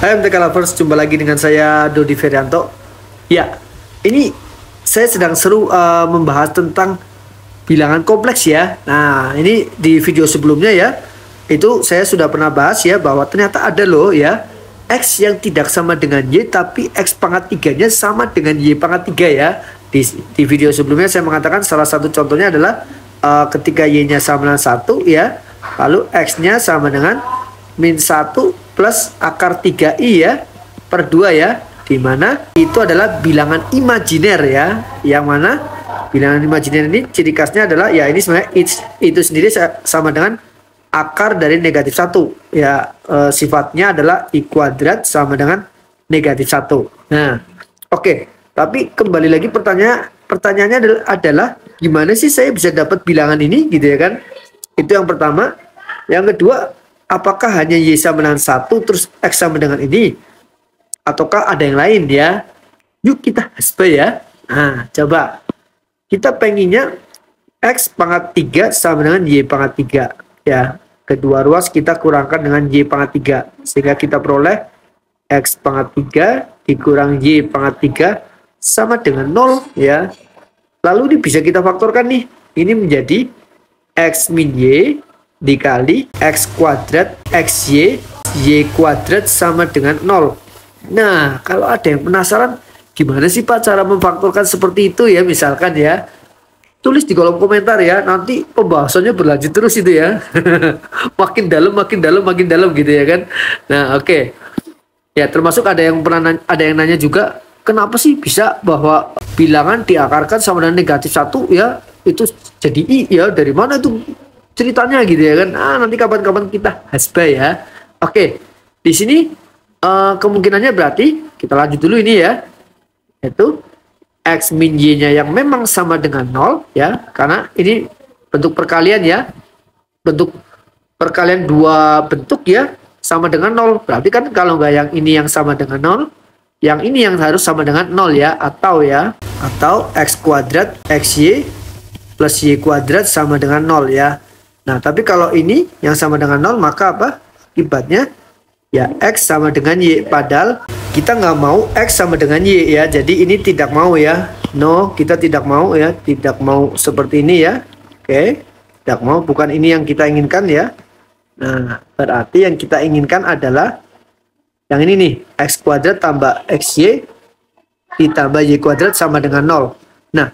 Hai MTK Lovers, jumpa lagi dengan saya Dodi Ferianto. Ya, ini saya sedang seru membahas tentang bilangan kompleks ya. Nah, ini di video sebelumnya ya, itu saya sudah pernah bahas ya bahwa ternyata ada loh ya X yang tidak sama dengan Y, tapi X pangkat 3-nya sama dengan Y pangkat 3 ya. Di video sebelumnya saya mengatakan salah satu contohnya adalah ketika Y-nya sama dengan 1 ya, lalu X-nya sama dengan min 1 plus akar 3i ya per 2 ya, dimana itu adalah bilangan imajiner ya, yang mana bilangan imajiner ini ciri khasnya adalah ya ini sebenarnya itu sendiri sama dengan akar dari negatif 1 ya, sifatnya adalah I kuadrat sama dengan negatif 1. Nah oke, tapi kembali lagi pertanyaannya adalah gimana sih saya bisa dapat bilangan ini gitu ya kan. Itu yang pertama. Yang kedua, apakah hanya Y sama dengan 1 terus X sama dengan ini, ataukah ada yang lain ya? Yuk kita hasbah ya. Nah coba kita pengennya X pangkat 3 sama dengan Y pangkat 3 ya. Kedua ruas kita kurangkan dengan Y pangkat 3 sehingga kita peroleh X pangkat 3 dikurang Y pangkat 3 sama dengan 0 ya. Lalu ini bisa kita faktorkan nih. Ini menjadi X min Y dikali X kuadrat XY Y kuadrat sama dengan 0. Nah kalau ada yang penasaran gimana sih Pak cara memfaktorkan seperti itu ya, misalkan ya, tulis di kolom komentar ya, nanti pembahasannya berlanjut terus itu ya. makin dalam gitu ya kan. Nah oke. Ya termasuk ada yang nanya juga, kenapa sih bisa bahwa bilangan diakarkan sama dengan negatif 1 ya, itu jadi I ya, dari mana itu ceritanya gitu ya kan. Nanti kapan-kapan kita hasbah ya. Oke, di sini kemungkinannya berarti kita lanjut dulu ini ya, yaitu X min Y nya yang memang sama dengan 0 ya, karena ini bentuk perkalian ya, bentuk perkalian dua bentuk ya sama dengan 0. Berarti kan kalau nggak yang ini yang sama dengan 0, yang ini yang harus sama dengan 0 ya, atau X kuadrat XY plus Y kuadrat sama dengan 0 ya. Nah, tapi kalau ini yang sama dengan 0, maka apa? Akibatnya ya X sama dengan Y. Padahal kita nggak mau X sama dengan Y ya. Jadi ini tidak mau ya. No, kita tidak mau ya. Tidak mau seperti ini ya. Oke. Tidak mau, bukan ini yang kita inginkan ya. Nah, berarti yang kita inginkan adalah yang ini nih. X kuadrat tambah XY ditambah Y kuadrat sama dengan 0. Nah,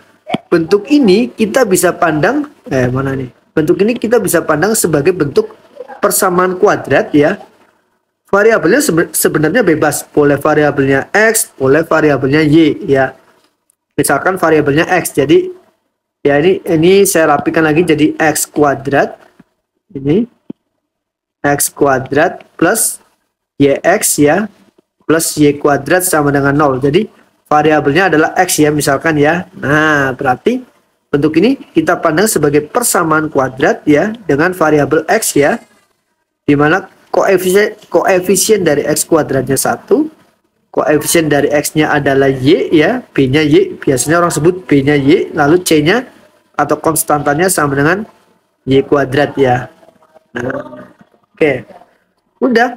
bentuk ini kita bisa pandang, mana nih? Bentuk ini kita bisa pandang sebagai bentuk persamaan kuadrat ya. Variabelnya sebenarnya bebas, boleh variabelnya X, boleh variabelnya Y ya. Misalkan variabelnya X, jadi ya ini saya rapikan lagi jadi X kuadrat. Ini X kuadrat plus YX ya, plus Y kuadrat sama dengan 0. Jadi variabelnya adalah X ya misalkan ya. Nah berarti bentuk ini kita pandang sebagai persamaan kuadrat ya dengan variabel X ya, dimana koefisien dari X kuadratnya 1, koefisien dari X-nya adalah Y ya, B-nya Y, biasanya orang sebut B-nya Y, lalu C-nya atau konstantannya sama dengan Y kuadrat ya. Nah, oke. Udah,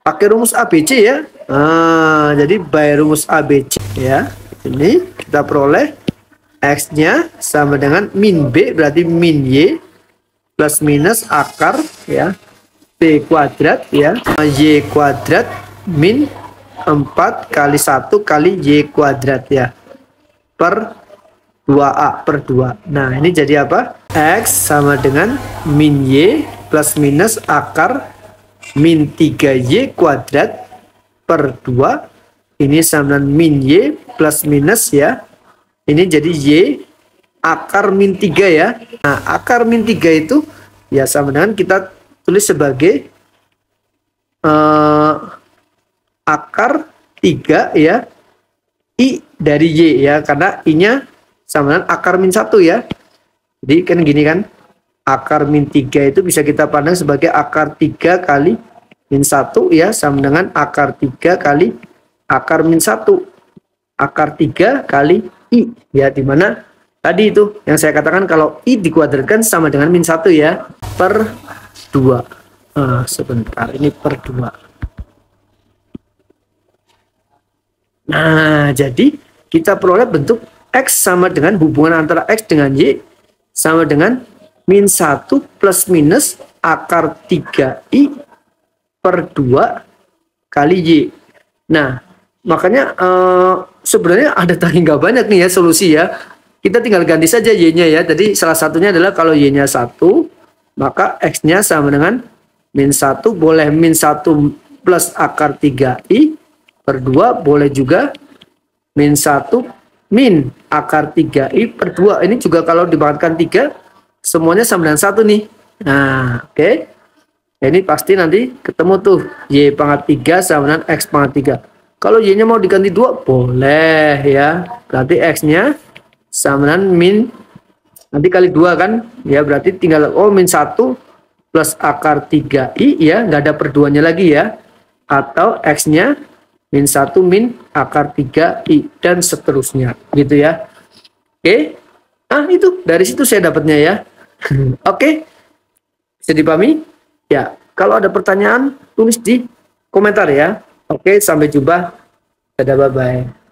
pakai rumus ABC ya. Nah, jadi by rumus ABC ya, ini kita peroleh X-nya sama dengan min B, berarti min Y plus minus akar ya B kuadrat ya, Y kuadrat min 4 kali 1 kali Y kuadrat ya, per 2A per 2. Nah ini jadi apa? X sama dengan min Y plus minus akar min 3Y kuadrat per 2. Ini sama dengan min Y plus minus ya, ini jadi Y akar min 3 ya. Nah akar min 3 itu ya sama dengan kita tulis sebagai akar 3 ya I dari Y ya, karena I nya sama dengan akar min 1 ya. Jadi kan gini kan, akar min 3 itu bisa kita pandang sebagai akar 3 kali min 1 ya, sama dengan akar 3 kali akar min 1, akar 3 kali I ya, dimana tadi itu yang saya katakan kalau I dikuadratkan sama dengan min 1 ya, per 2. Sebentar, ini per 2. Nah, jadi kita peroleh bentuk X sama dengan hubungan antara X dengan Y sama dengan min 1 plus minus akar 3I per 2 kali Y. Nah, makanya sebenarnya ada tadi nggak banyak nih ya solusi ya. Kita tinggal ganti saja Y-nya ya. Jadi salah satunya adalah kalau Y-nya 1, maka X-nya sama dengan min 1, boleh min 1 plus akar 3I per 2, boleh juga min 1 min akar 3I per 2. Ini juga kalau dibangkitkan 3, semuanya sama dengan 1 nih. Nah, oke. Ini pasti nanti ketemu tuh Y pangkat 3 sama dengan X pangkat 3. Kalau Y-nya mau diganti 2, boleh ya. Berarti X-nya sama dengan min, nanti kali 2 kan. Ya berarti tinggal, min 1 plus akar 3I ya. Nggak ada per 2-nya lagi ya. Atau X-nya min 1 min akar 3I dan seterusnya. Gitu ya. Oke. Itu dari situ saya dapatnya ya. Oke. Bisa dipahami? Ya, kalau ada pertanyaan tulis di komentar ya. Oke, sampai jumpa. Dadah, bye-bye.